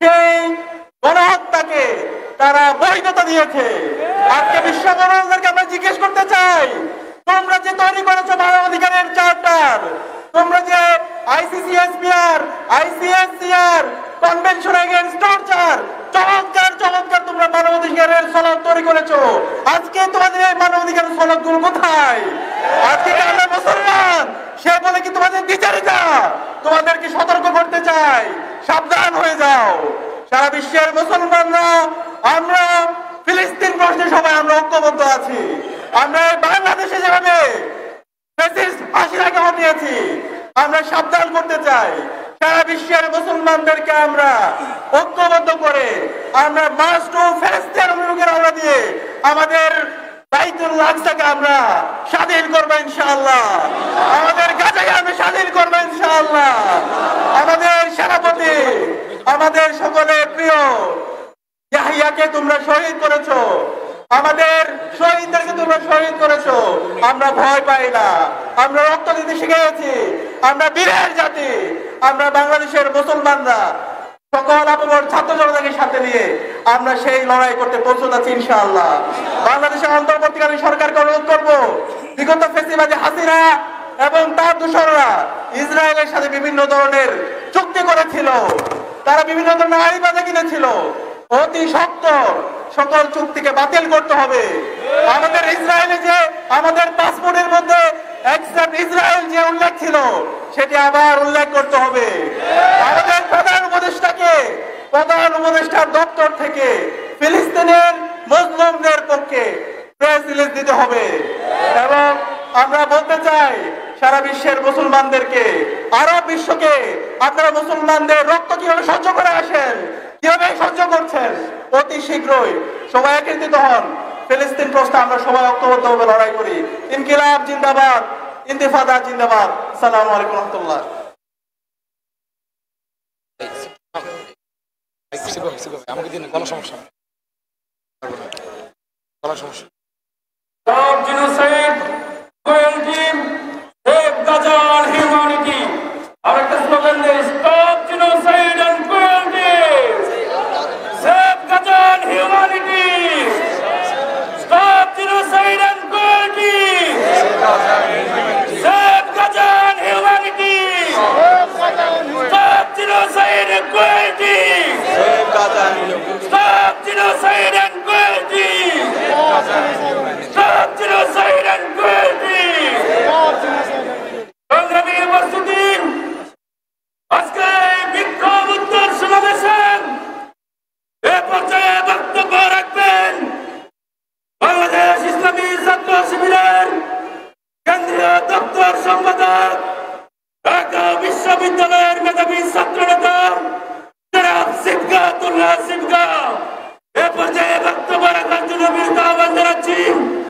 সেই গণহত্যাকে তারা বৈধতা দিয়েছে। আজকে বিশ্ব গণমাধ্যমকে আমরা জিজ্ঞেস করতে চাই, তোমরা যে তৈরি করেছো মানবাধিকারের চার্টার, তোমরা যে আইসিসিএসপিআর, আইসিএসসিআর, কনভেনশন এগেইনস্ট টর্চার, চমৎকার চমৎকার তোমরা মানবাধিকারের সনদ তৈরি করেছো। আজকে তোমাদের এই মানবাধিকারের সনদগুলো কোথায়? আজকে আমরা মুসলমান সে বলে কি তোমাদের দ্বিচারিতা? তোমাদেরকে সতর্ক করতে চাই, সাবধান হয়ে যাও। সারা বিশ্বের মুসলমানরা আমরা ফিলিস্তিন প্রশ্নে সবাই আমরা ঐক্যবদ্ধ আছি। আমরা বাংলাদেশে যেভাবে হাসিনাকে হটিয়েছি, আমরা সাবধান করতে চাই। সারা বিশ্বের মুসলমানদেরকে আমরা ঐক্যবদ্ধ করে আমরা মার্চ টু ফিলিস্তিন অভিমুখে রওনা দিয়ে আমাদের বাইতুল আকসাকে আমরা স্বাধীন করবো ইনশাআল্লাহ। আমাদের গাজাকে আমরা স্বাধীন করবো ইনশাআল্লাহ। আমাদের সেনাপতি, আমাদের সকলের প্রিয় ইয়াহিয়াকে তোমরা শহীদ করেছো, আমাদের শহীদদেরকে তোমরা শহীদ করেছো। আমরা ভয় পাই না, আমরা রক্ত দিতে শিখে গেছি। আমরা বীরের জাতি। আমরা বাংলাদেশের মুসলমানরা সকল আপমর ছাত্র জনতাকে সাথে নিয়ে আমরা সেই লড়াই করতে প্রস্তুত আছি ইনশাআল্লাহ। বাংলাদেশের অন্তর্বর্তীকালীন সরকারকে অনুরোধ করবো, বিগত ফ্যাসিবাদী হাসিনা এবং তার দূষণরা ইসরায়েলের সাথে বিভিন্ন ধরনের চুক্তি করেছিল, তারা বিভিন্ন ধরনের আইবাদা কিনেছিল। অতি শক্ত সকল চুক্তিকে বাতিল করতে হবে। আমাদের ইসরায়েলে যে আমাদের পাসপোর্টের মধ্যে এক্সেপ্ট ইসরায়েল যে উল্লেখ ছিল সেটি আবার উল্লেখ করতে হবে। আমাদের প্রধান উপদেষ্টার দপ্তর থেকে ফিলিস্তিনের মুসলিমদের পক্ষে প্রেস রিলিজ দিতে হবে। এবং আমরা বলতে চাই সারা বিশ্বের মুসলমানদেরকে, আরব বিশ্বকে, আপনারা মুসলমানদের রক্ত কিভাবে সহ্য করে আসেন, কিভাবে সহ্য করছেন, অতি শীঘ্রই সবাই একত্রিত হন। ফিলিস্তিন প্রশ্নে আমরা সবাই ঐক্যবদ্ধভাবে লড়াই করি। ইনকিলাব জিন্দাবাদ, ইন্তিফাদা জিন্দাবাদ। আসসালামু আলাইকুম রহমতুল্লাহ। আমাকে দিন কোনো সমস্যা নেই, কোনো সমস্যা। Stop genocide, cruelty, save Gaza and humanity. আরেকটা স্লোগান দেই, stop genocide and cruelty, save Gaza and humanity. Stop genocide and cruelty, save Gaza and humanity. Stop genocide and cruelty, stop genocide and cruelty. Stop genocide and cruelty. সংগ্রামী উপস্থিতি, আজকে বিক্ষোভ উত্তর সমাবেশের এ পর্যায়ে বক্তব্য রাখবেন বাংলাদেশ ইসলামী ছাত্র শিবিরের কেন্দ্রীয় দপ্তর সম্পাদক, ঢাকা বিশ্ববিদ্যালয়ের মেধাবী ছাত্র নেতা জনাব সিফকাতুল্লাহ।